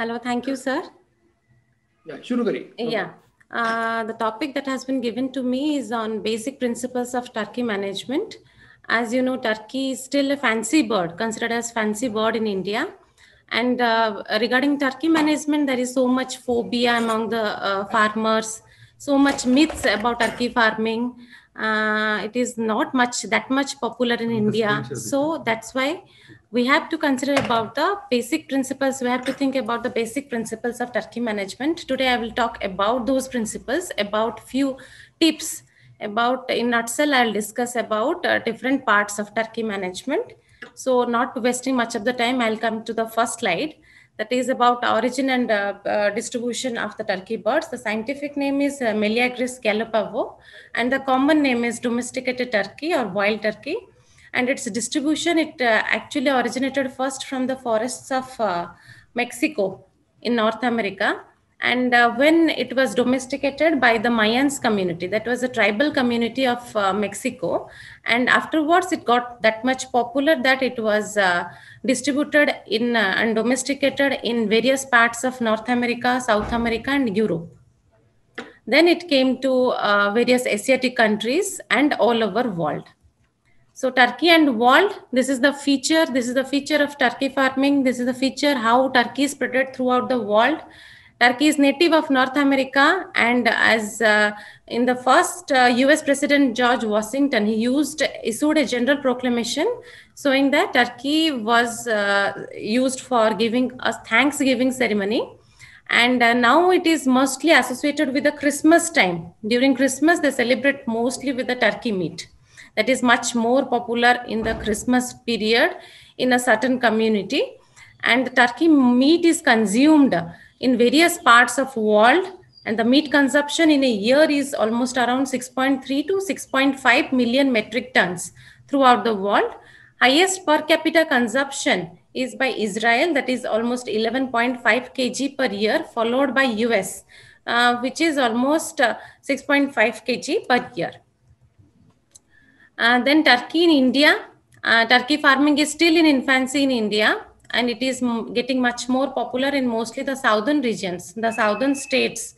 Hello, thank you, sir. Yeah, shuru kari. Yeah. The topic that has been given to me is on basic principles of turkey management. As you know, turkey is still a fancy bird, considered as fancy bird in India. And regarding turkey management, there is so much phobia among the farmers, so much myths about turkey farming. It is not that much popular in India. So that's why we have to consider about the basic principles. We have to think about the basic principles of turkey management. Today I will talk about those principles, about few tips, about in nutshell I'll discuss about different parts of turkey management. So not wasting much of the time, I'll come to the first slide, that is about origin and distribution of the turkey birds. The scientific name is Meleagris gallopavo, and the common name is domesticated turkey or wild turkey. And its distribution, it actually originated first from the forests of Mexico in North America. And when it was domesticated by the Mayans community, that was a tribal community of Mexico. And afterwards, it got that much popular that it was distributed in and domesticated in various parts of North America, South America, and Europe. Then it came to various Asiatic countries and all over world. So turkey and world, this is the feature. This is the feature of turkey farming. This is the feature how turkey is spread throughout the world. Turkey is native of North America, and as in the first U.S. President George Washington, he issued a general proclamation showing that turkey was used for giving a Thanksgiving ceremony. And now it is mostly associated with the Christmas time. During Christmas, they celebrate mostly with the turkey meat. That is much more popular in the Christmas period in a certain community. And the turkey meat is consumed in various parts of world. And the meat consumption in a year is almost around 6.3 to 6.5 million metric tons throughout the world. Highest per capita consumption is by Israel, that is almost 11.5 kg per year, followed by US, which is almost 6.5 kg per year. Then Turkey in India. Turkey farming is still in infancy in India, and it is getting much more popular in mostly the southern regions, the southern states,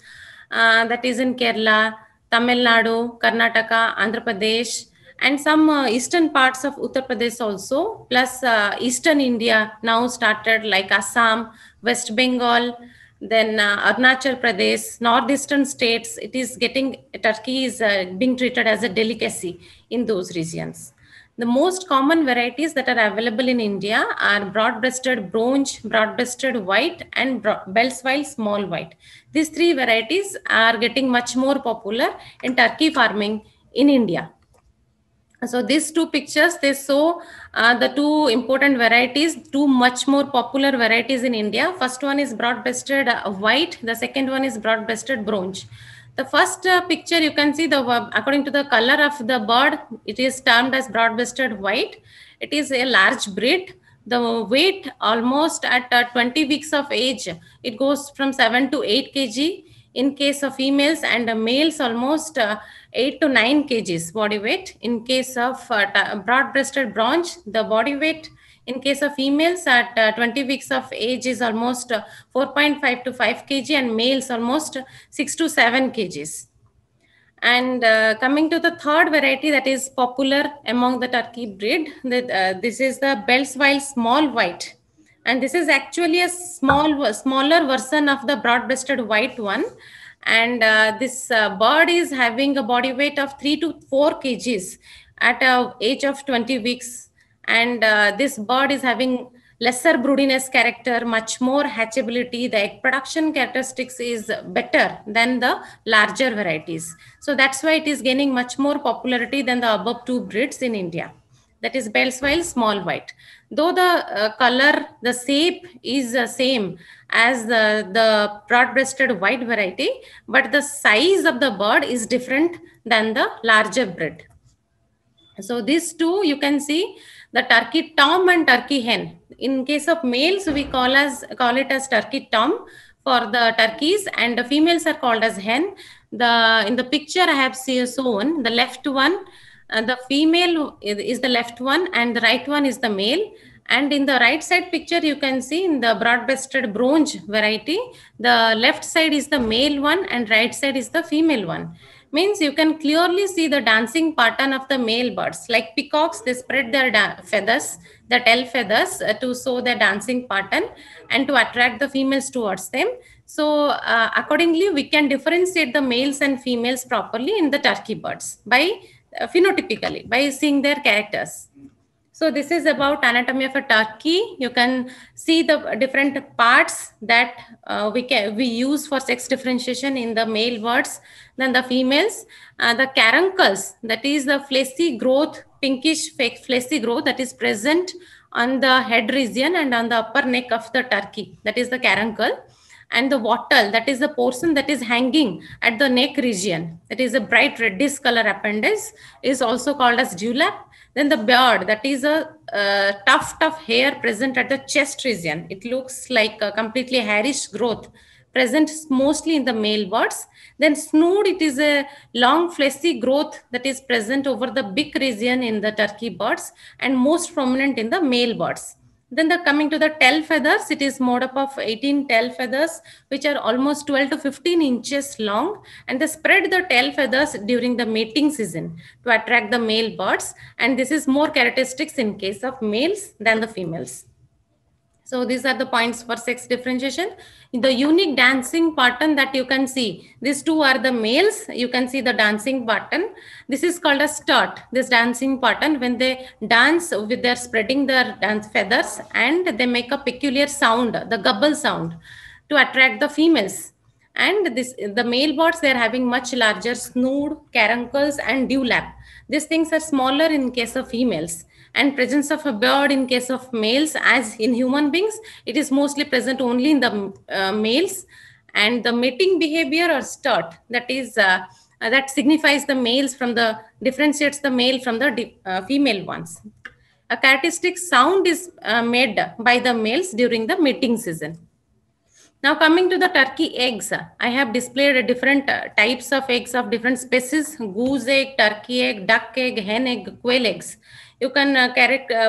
that is in Kerala, Tamil Nadu, Karnataka, Andhra Pradesh, and some eastern parts of Uttar Pradesh also, plus eastern India now started like Assam, West Bengal, then Arunachal Pradesh, northeastern states. It is getting, turkey is being treated as a delicacy in those regions. The most common varieties that are available in India are broad-breasted bronze, broad-breasted white, and Bellsville small white. These three varieties are getting much more popular in turkey farming in India. So these two pictures, they show the two important varieties, two much more popular varieties in India. First one is broad-breasted white. The second one is broad-breasted bronze. The first picture, you can see according to the color of the bird, it is termed as broad-breasted white. It is a large breed. The weight almost at 20 weeks of age, it goes from 7 to 8 kg in case of females, and males almost 8 to 9 kgs body weight. In case of broad-breasted bronze, the body weight in case of females at 20 weeks of age is almost 4.5 to 5 kg, and males almost 6 to 7 kgs. And coming to the third variety that is popular among the turkey breed, this is the Bellsville small white. And this is actually a smaller version of the broad-breasted white one. And this bird is having a body weight of 3 to 4 kgs at a age of 20 weeks. And this bird is having lesser broodiness character, much more hatchability. The egg production characteristics is better than the larger varieties. So that's why it is gaining much more popularity than the above two breeds in India. That is Bellsville small white. Though the color, the shape is the same as the broad-breasted white variety, but the size of the bird is different than the larger breed. So these two, you can see the turkey tom and turkey hen. In case of males, we call it as turkey tom for the turkeys, and the females are called as hen. In the picture I have shown the left one, the female is the left one, and the right one is the male. And in the right side picture, you can see in the broad-breasted bronze variety, the left side is the male one and right side is the female one. Means you can clearly see the dancing pattern of the male birds. Like peacocks, they spread their feathers, the tail feathers to show their dancing pattern and to attract the females towards them. So accordingly, we can differentiate the males and females properly in the turkey birds by phenotypically, by seeing their characters. So this is about anatomy of a turkey. You can see the different parts that we use for sex differentiation in the male birds. Then the females, the caruncles, that is the fleshy growth, pinkish fleshy growth that is present on the head region and on the upper neck of the turkey. That is the caruncle. And the wattle, that is the portion that is hanging at the neck region, that is a bright reddish color appendage, is also called as dewlap. Then the beard, that is a tuft of hair present at the chest region. It looks like a completely hairish growth present mostly in the male birds. Then snood, it is a long fleshy growth that is present over the beak region in the turkey birds and most prominent in the male birds. Then the coming to the tail feathers, it is made up of 18 tail feathers, which are almost 12 to 15 inches long, and they spread the tail feathers during the mating season to attract the male birds. And this is more characteristics in case of males than the females. So these are the points for sex differentiation. The unique dancing pattern that you can see, these two are the males. You can see the dancing pattern. This is called a strut, this dancing pattern, when they dance with their spreading their dance feathers and they make a peculiar sound, the gobble sound, to attract the females. And the male birds, they are having much larger snood, caruncles, and dewlap. These things are smaller in case of females, and presence of a beard in case of males. As in human beings, it is mostly present only in the males. And the mating behavior or strut, that is that signifies the males from the differentiates the male from the female ones. A characteristic sound is made by the males during the mating season. Now coming to the turkey eggs, I have displayed different types of eggs of different species: goose egg, turkey egg, duck egg, hen egg, quail eggs. You can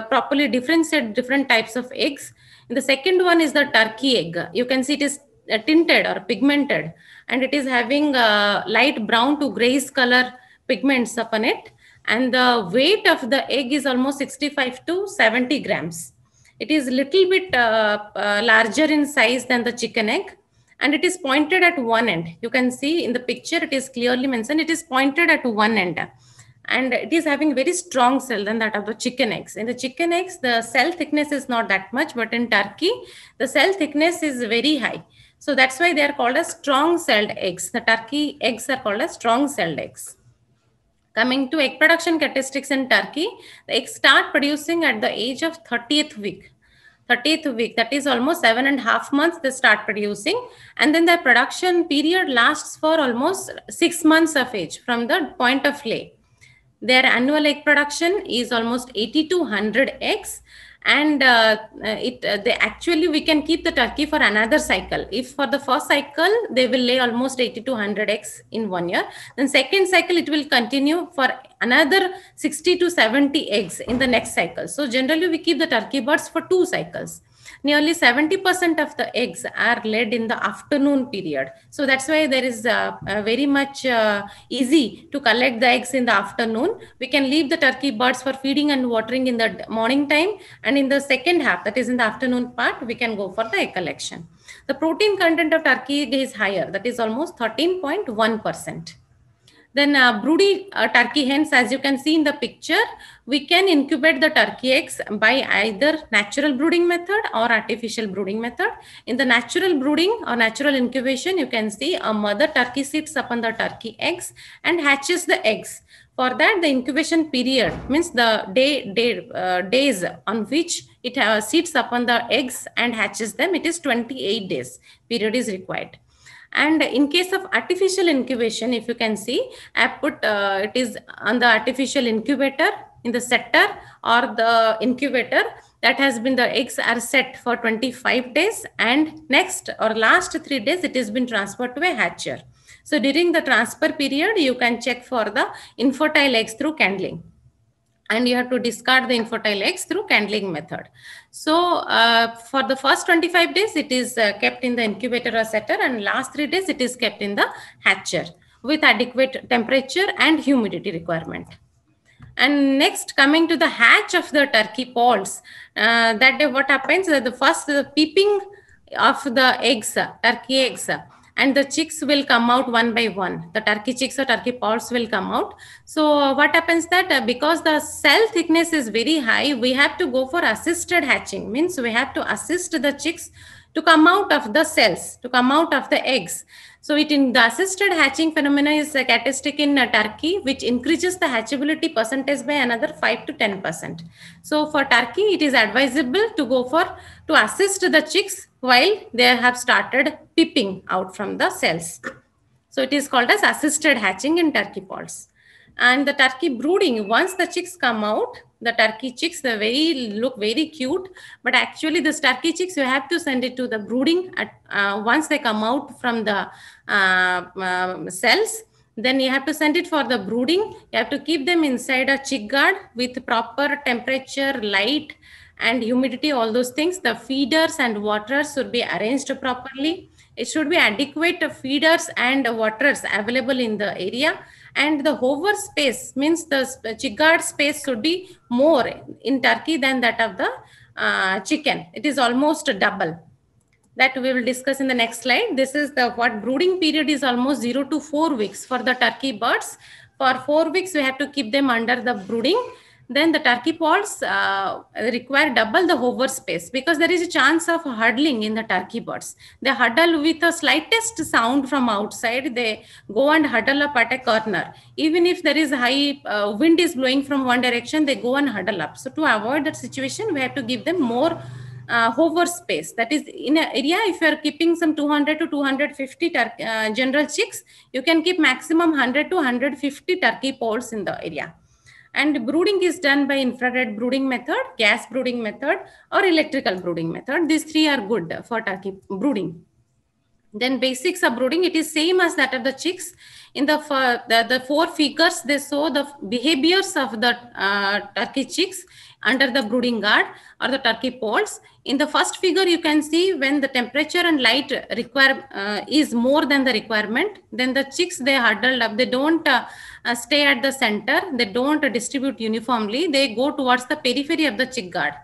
properly differentiate different types of eggs. And the second one is the turkey egg. You can see it is tinted or pigmented, and it is having light brown to grayish color pigments upon it. And the weight of the egg is almost 65 to 70 grams. It is little bit larger in size than the chicken egg, and it is pointed at one end. You can see in the picture, it is clearly mentioned, it is pointed at one end. And it is having very strong cell than that of the chicken eggs. In the chicken eggs, the cell thickness is not that much, but in turkey, the cell thickness is very high. So that's why they are called as strong celled eggs. The turkey eggs are called as strong celled eggs. Coming to egg production characteristics in turkey, the eggs start producing at the age of 30th week. 30th week, that is almost 7.5 months they start producing. And then the production period lasts for almost 6 months of age from the point of lay. Their annual egg production is almost 80 to 100 eggs. And we can keep the turkey for another cycle. If for the first cycle, they will lay almost 80 to 100 eggs in 1 year. Then second cycle, it will continue for another 60 to 70 eggs in the next cycle. So generally, we keep the turkey birds for 2 cycles. Nearly 70% of the eggs are laid in the afternoon period. So that's why there is very much easy to collect the eggs in the afternoon. We can leave the turkey birds for feeding and watering in the morning time. And in the second half, that is in the afternoon part, we can go for the egg collection. The protein content of turkey egg is higher. That is almost 13.1%. Then broody turkey hens, as you can see in the picture, we can incubate the turkey eggs by either natural brooding method or artificial brooding method. In the natural brooding or natural incubation, you can see a mother turkey sits upon the turkey eggs and hatches the eggs. For that, the incubation period means the days on which it sits upon the eggs and hatches them, it is 28 days period is required. And in case of artificial incubation, if you can see, I put it is on the artificial incubator in the setter or the incubator that has been, the eggs are set for 25 days and next or last 3 days it has been transferred to a hatcher. So during the transfer period, you can check for the infertile eggs through candling. and you have to discard the infertile eggs through candling method. So for the first 25 days, it is kept in the incubator or setter, and last 3 days, it is kept in the hatcher with adequate temperature and humidity requirement. And next, coming to the hatch of the turkey poults, that day what happens, the first the peeping of the eggs, turkey eggs, and the chicks will come out one by one. The turkey chicks or turkey poults will come out. So what happens that because the cell thickness is very high, we have to go for assisted hatching. Means we have to assist the chicks to come out of the cells, to come out of the eggs. So it in the assisted hatching phenomena is characteristic in turkey, which increases the hatchability percentage by another 5 to 10%. So for turkey, it is advisable to go for to assist the chicks while they have started peeping out from the cells. So it is called as assisted hatching in turkey poults. And the turkey brooding, once the chicks come out, the turkey chicks, they look very cute, but actually this turkey chicks, you have to send it to the brooding at, once they come out from the cells. Then you have to send it for the brooding. You have to keep them inside a chick guard with proper temperature, light, and humidity, all those things. The feeders and waterers should be arranged properly. It should be adequate feeders and waterers available in the area. And the hover space means the chick guard space should be more in turkey than that of the chicken. It is almost double. That we will discuss in the next slide. This is the what brooding period is almost 0 to 4 weeks for the turkey birds. For 4 weeks, we have to keep them under the brooding. Then the turkey poults require double the hover space because there is a chance of huddling in the turkey birds. They huddle with the slightest sound from outside. They go and huddle up at a corner. Even if there is high wind is blowing from one direction, they go and huddle up. So to avoid that situation, we have to give them more hover space. That is, in an area, if you are keeping some 200 to 250 general chicks, you can keep maximum 100 to 150 turkey poults in the area. And brooding is done by infrared brooding method, gas brooding method, or electrical brooding method. These three are good for turkey brooding. Then basics of brooding, it is same as that of the chicks. In the 4 figures, they show the behaviors of the turkey chicks under the brooding guard or the turkey poults. In the first figure, you can see when the temperature and light is more than the requirement, then the chicks, they huddled up. They don't stay at the center. They don't distribute uniformly. They go towards the periphery of the chick guard.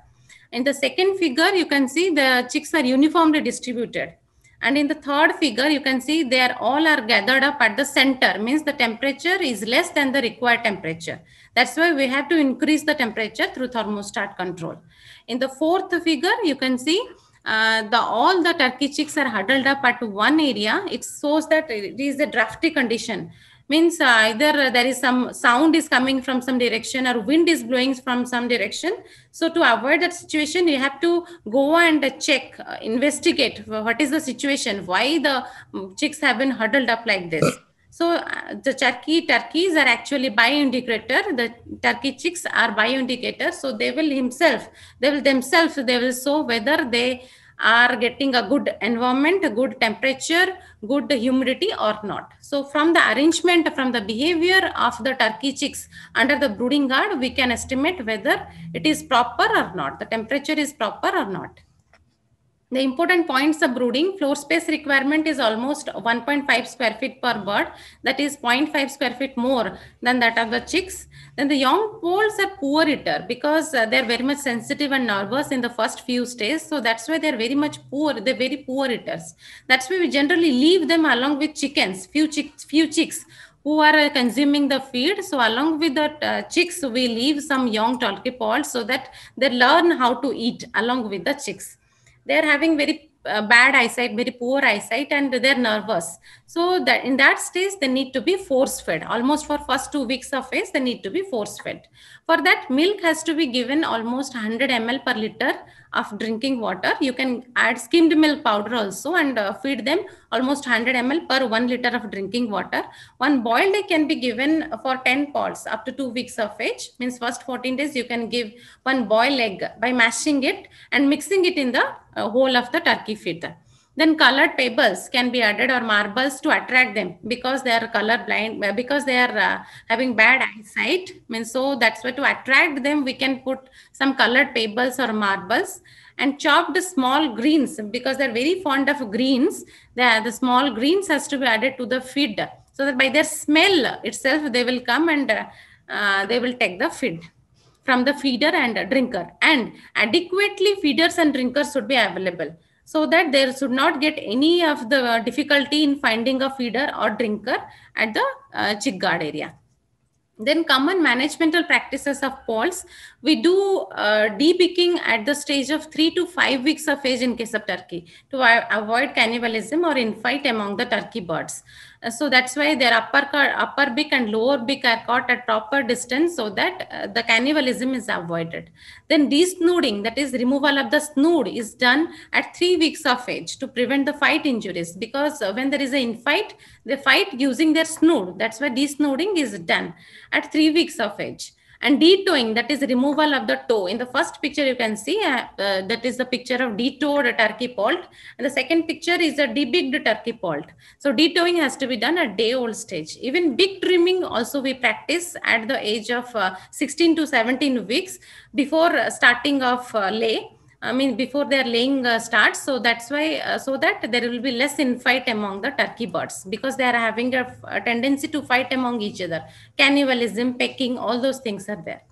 In the second figure, you can see the chicks are uniformly distributed. And in the third figure, you can see they are all are gathered up at the center, means the temperature is less than the required temperature. That's why we have to increase the temperature through thermostat control. In the fourth figure, you can see all the turkey chicks are huddled up at one area. It shows that it is a drafty condition. Means either there is some sound is coming from some direction or wind is blowing from some direction. So to avoid that situation, you have to go and check, investigate what is the situation, why the chicks have been huddled up like this. So the turkeys are actually bioindicator. The turkey chicks are bioindicators. So they will themselves show whether they are getting a good environment, a good temperature, good humidity or not. So from the arrangement, from the behavior of the turkey chicks under the brooding guard, we can estimate whether it is proper or not, the temperature is proper or not. The important points of brooding, floor space requirement is almost 1.5 square feet per bird. That is 0.5 square feet more than that of the chicks. Then the young poults are poor eater because they're very much sensitive and nervous in the first few stages. So that's why they're very much poor. They're very poor eaters. That's why we generally leave them along with chickens, few chicks who are consuming the feed. So along with the chicks, we leave some young turkey poults so that they learn how to eat along with the chicks. They are having very bad eyesight, very poor eyesight, and they're nervous. So that in that stage, they need to be force fed. Almost for first 2 weeks of age, they need to be force fed. For that, milk has to be given almost 100 ml per liter of drinking water. You can add skimmed milk powder also and feed them almost 100 ml per 1 liter of drinking water. One boiled egg can be given for 10 poults up to 2 weeks of age. Means first 14 days, you can give one boiled egg by mashing it and mixing it in the whole of the turkey feed. Then colored pebbles can be added or marbles to attract them because they are color blind, because they are having bad eyesight. Means so that's why to attract them we can put some colored pebbles or marbles, and chopped small greens because they're very fond of greens. The small greens has to be added to the feed so that by their smell itself they will come and they will take the feed from the feeder and drinker, and adequately feeders and drinkers should be available so that there should not get any of the difficulty in finding a feeder or drinker at the chick guard area. Then common managemental practices of poults. We do depicking at the stage of 3 to 5 weeks of age in case of turkey to avoid cannibalism or infight among the turkey birds. So that's why their upper beak and lower beak are caught at proper distance so that the cannibalism is avoided. Then desnooding, that is removal of the snood, is done at 3 weeks of age to prevent the fight injuries, because when there is a infight, they fight using their snood. That's why desnooding is done at 3 weeks of age. And detoeing, that is removal of the toe. In the first picture you can see that is the picture of detoed turkey poult, and the second picture is a debeaked turkey poult. So detoeing has to be done at day old stage. Even beak trimming also we practice at the age of 16 to 17 weeks before starting of lay. I mean, before their laying starts. So that's why, so that there will be less infight among the turkey birds, because they are having a tendency to fight among each other. Cannibalism, pecking, all those things are there.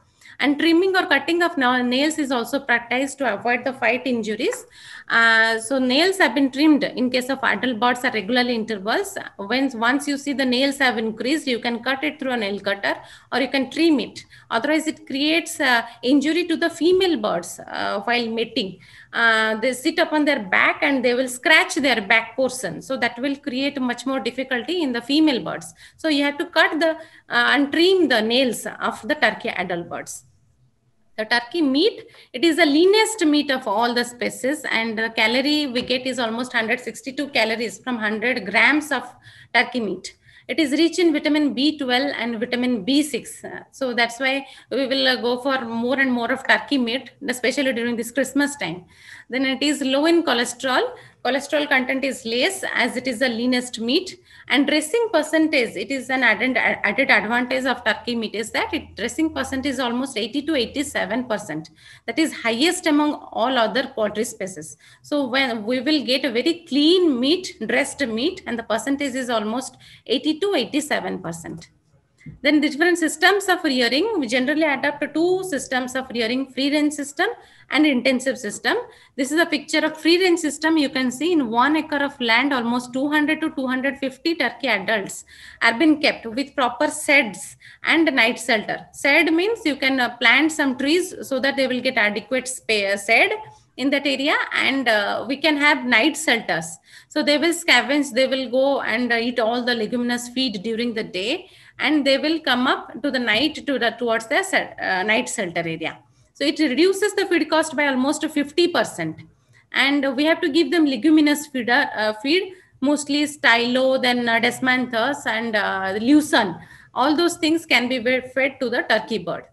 And trimming or cutting of nails is also practiced to avoid the fight injuries. So nails have been trimmed in case of adult birds at regular intervals. Once you see the nails have increased, you can cut it through a nail cutter or you can trim it. Otherwise, it creates injury to the female birds while mating. They sit upon their back and they will scratch their back portion. So that will create much more difficulty in the female birds. So you have to cut the and trim the nails of the turkey adult birds. The turkey meat, it is the leanest meat of all the species, and the calorie we get is almost 162 calories from 100 grams of turkey meat. It is rich in vitamin B12 and vitamin B6. So that's why we will go for more and more of turkey meat, especially during this Christmas time. Then it is low in cholesterol. Cholesterol content is less as it is the leanest meat. And dressing percentage, it is an added advantage of turkey meat is that dressing percentage is almost 80 to 87%. That is highest among all other poultry species. So when we will get a very clean meat, dressed meat, and the percentage is almost 80 to 87%. Then the different systems of rearing, we generally adapt two systems of rearing: free range system and intensive system. This is a picture of free range system. You can see in 1 acre of land, almost 200 to 250 turkey adults are being kept with proper sheds and night shelter. Shed means you can plant some trees so that they will get adequate shade in that area, and we can have night shelters. So they will scavenge, they will go and eat all the leguminous feed during the day, and they will come up to the night towards the night shelter area. So it reduces the feed cost by almost 50%. And we have to give them leguminous feed, mostly stylo, then desmanthus and lucerne. All those things can be fed to the turkey bird.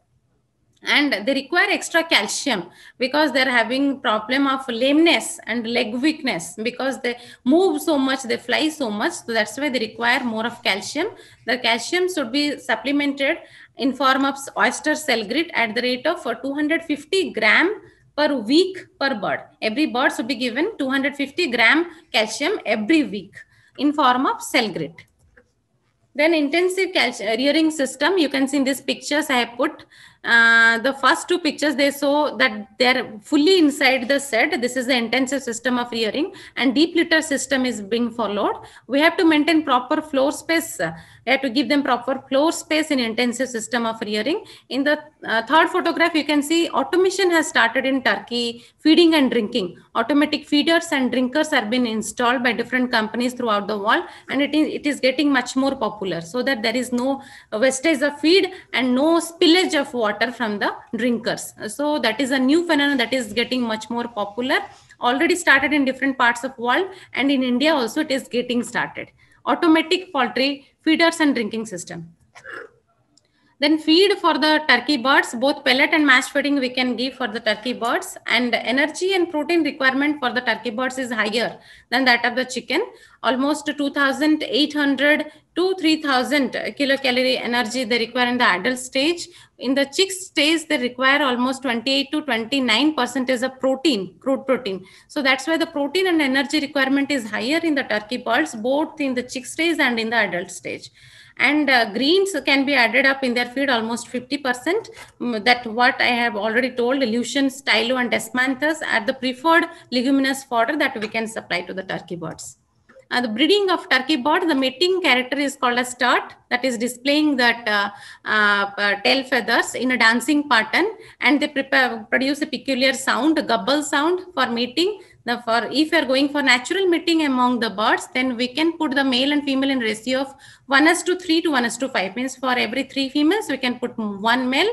And they require extra calcium because they're having problem of lameness and leg weakness, because they move so much, they fly so much. So that's why they require more of calcium. The calcium should be supplemented in form of oyster cell grit at the rate of 250 gram per week per bird. Every bird should be given 250 gram calcium every week in form of cell grit. Then intensive rearing system, you can see in these pictures I have put the first two pictures. They show that they're fully inside the shed. This is the intensive system of rearing, and deep litter system is being followed. We have to maintain proper floor space. We have to give them proper floor space in intensive system of rearing. In the third photograph, you can see automation has started in Turkey, feeding and drinking. Automatic feeders and drinkers have been installed by different companies throughout the world, and it is getting much more popular, so that there is no wastage of feed and no spillage of water from the drinkers. So that is a new phenomenon that is getting much more popular. Already started in different parts of world, and in India also it is getting started. Automatic poultry feeders and drinking system. Then feed for the turkey birds, both pellet and mass feeding we can give for the turkey birds. And energy and protein requirement for the turkey birds is higher than that of the chicken. Almost 2,800 to 3,000 kilocalorie energy they require in the adult stage. In the chick stage, they require almost 28 to 29% of protein, crude protein. So that's why the protein and energy requirement is higher in the turkey birds, both in the chick stage and in the adult stage. And greens can be added up in their feed almost 50%. That what I have already told, Lucian, stylo and desmanthus are the preferred leguminous fodder that we can supply to the turkey birds. The breeding of turkey bird, the mating character is called a start, that is displaying that tail feathers in a dancing pattern, and they produce a peculiar sound, a gobble sound for mating. If you are going for natural mating among the birds, then we can put the male and female in ratio of 1:3 to 1:5. Means for every 3 females, we can put 1 male,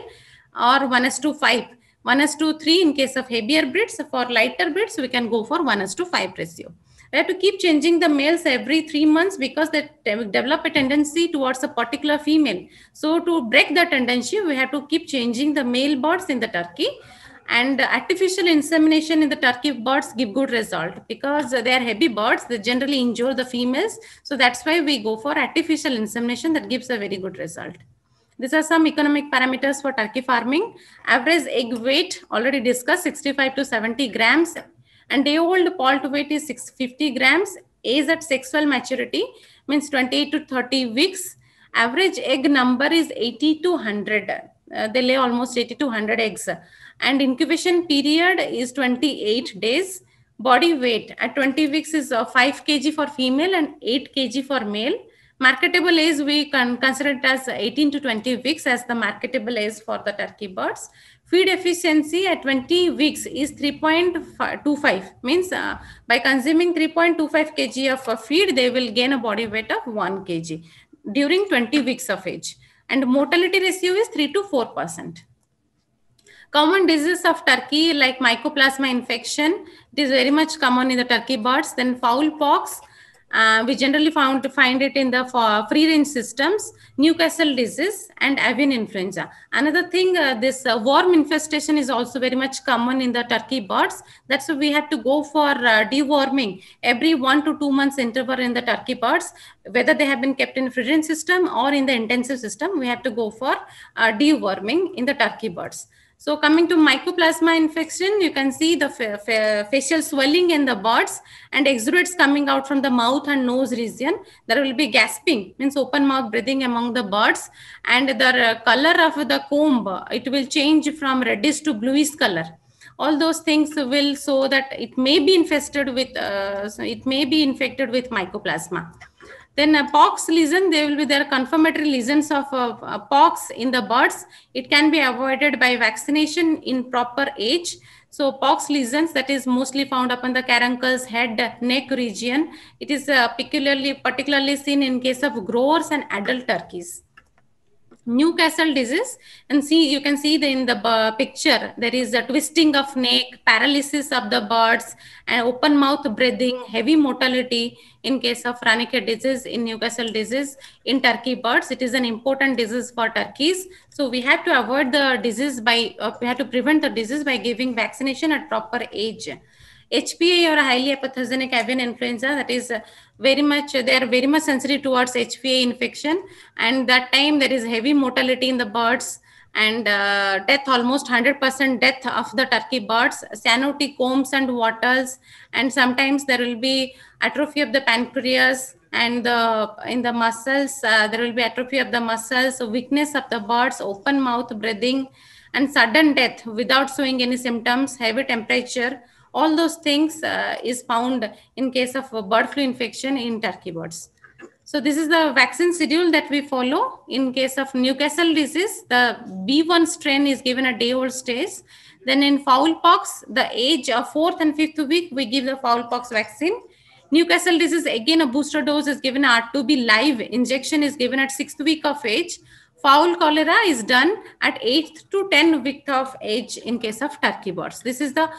or 1:5. 1:3 in case of heavier breeds. For lighter breeds, we can go for 1:5 ratio. We have to keep changing the males every 3 months because they develop a tendency towards a particular female. So to break the tendency, we have to keep changing the male birds in the turkey. And artificial insemination in the turkey birds give good result because they are heavy birds. They generally injure the females. So that's why we go for artificial insemination. That gives a very good result. These are some economic parameters for turkey farming. Average egg weight already discussed, 65 to 70 grams. And day-old poult weight is 650 grams. Age at sexual maturity means 28 to 30 weeks. Average egg number is 80 to 100. They lay almost 80 to 100 eggs. And incubation period is 28 days. Body weight at 20 weeks is 5 kg for female and 8 kg for male. Marketable age, we can consider it as 18 to 20 weeks as the marketable age for the turkey birds. Feed efficiency at 20 weeks is 3.25. Means by consuming 3.25 kg of feed, they will gain a body weight of 1 kg during 20 weeks of age. And mortality ratio is 3 to 4%. Common diseases of turkey like mycoplasma infection, it is very much common in the turkey birds. Then fowl pox, we generally find it in the free range systems, Newcastle disease and avian influenza. Another thing, this worm infestation is also very much common in the turkey birds. That's why we have to go for deworming every 1 to 2 months interval in the turkey birds, whether they have been kept in free range system or in the intensive system. We have to go for deworming in the turkey birds. So coming to mycoplasma infection, you can see the facial swelling in the birds and exudates coming out from the mouth and nose region. There will be gasping, means open mouth breathing among the birds, and the color of the comb, it will change from reddish to bluish color. All those things will show that it may be infested with, infected with mycoplasma. Then pox lesion, there will be there confirmatory lesions of pox in the birds. It can be avoided by vaccination in proper age. So pox lesions, that is mostly found upon the caruncles, head, neck region. It is particularly seen in case of growers and adult turkeys. Newcastle disease, and see, you can see in the picture, there is a twisting of neck, paralysis of the birds, and open mouth breathing, heavy mortality in case of Rannicke disease, in Newcastle disease in turkey birds. It is an important disease for turkeys. So we have to avoid the disease by, we have to prevent the disease by giving vaccination at proper age. HPA, or highly pathogenic avian influenza, that is they are very much sensitive towards HPA infection, and that time there is heavy mortality in the birds and death, almost 100% death of the turkey birds, cyanotic combs and wattles, and sometimes there will be atrophy of the pancreas, and in the muscles there will be atrophy of the muscles, weakness of the birds, open mouth breathing, and sudden death without showing any symptoms, heavy temperature. All those things is found in case of bird flu infection in turkey birds. So this is the vaccine schedule that we follow. In case of Newcastle disease, the B1 strain is given at day-old stage. Then in fowl pox, the age of 4th and 5th week, we give the fowl pox vaccine. Newcastle disease, again a booster dose is given. R2B live injection is given at 6th week of age. Fowl cholera is done at 8th to 10th week of age in case of turkey birds. This is the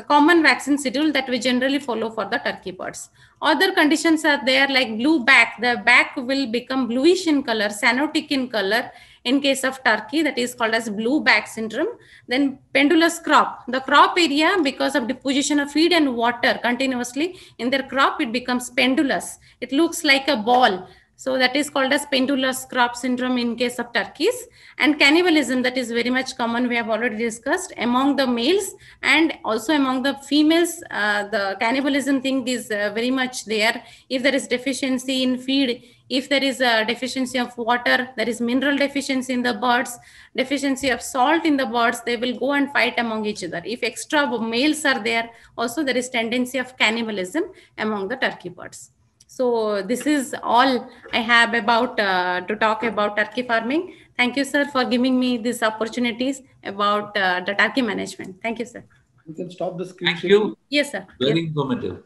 common vaccine schedule that we generally follow for the turkey birds. Other conditions are there like blue back. The back will become bluish in color, cyanotic in color in case of turkey, that is called as blue back syndrome. Then pendulous crop. The crop area, because of deposition of feed and water continuously in their crop, it becomes pendulous. It looks like a ball. So that is called as pendulous crop syndrome in case of turkeys. And cannibalism, that is very much common, we have already discussed among the males and also among the females. The cannibalism thing is very much there. If there is deficiency in feed, if there is a deficiency of water, there is mineral deficiency in the birds, deficiency of salt in the birds, they will go and fight among each other. If extra males are there, also there is tendency of cannibalism among the turkey birds. So this is all I have about to talk about turkey farming. Thank you, sir, for giving me these opportunities about the turkey management. Thank you, sir. You can stop the screen. Thank you. Yes, sir. Very informative.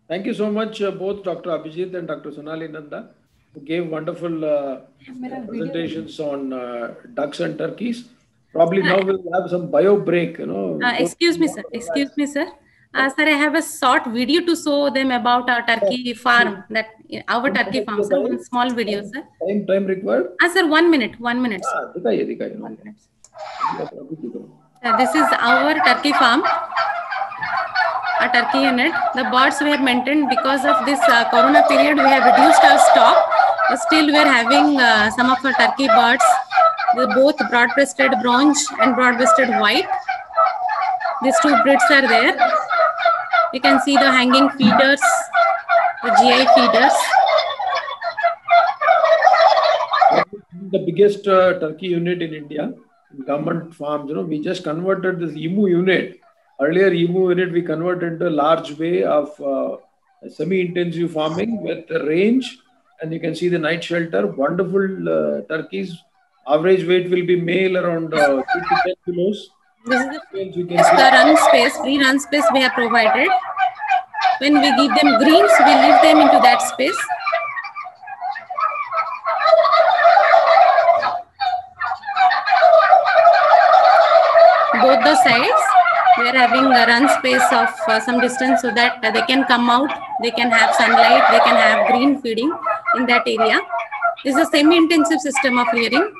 Thank you so much, both Dr. Abhijit and Dr. Sonali Nanda, who gave wonderful presentations on ducks and turkeys. Probably now we'll have some bio break, you know. Excuse me, sir. Excuse me, sir. Sir, I have a short video to show them about our turkey farm, that our turkey farm, sir. One small video, sir. Time required? Sir, 1 minute, 1 minute. Sir. 1 minute. This is our turkey farm, a turkey unit. The birds we have maintained because of this corona period, we have reduced our stock. But still, we are having some of our turkey birds. They're both broad-breasted bronze and broad-breasted white. These two breeds are there. You can see the hanging feeders, the GI feeders. The biggest turkey unit in India, government farms, you know, we just converted this EMU unit. Earlier EMU unit, we converted into a large way of semi-intensive farming with the range, and you can see the night shelter, wonderful turkeys. Average weight will be male around 2 to 10 kilos. This is the run space, free run space we have provided. When we give them greens, we leave them into that space. Both the sides, we are having a run space of some distance so that they can come out, they can have sunlight, they can have green feeding in that area. This is a semi-intensive system of rearing.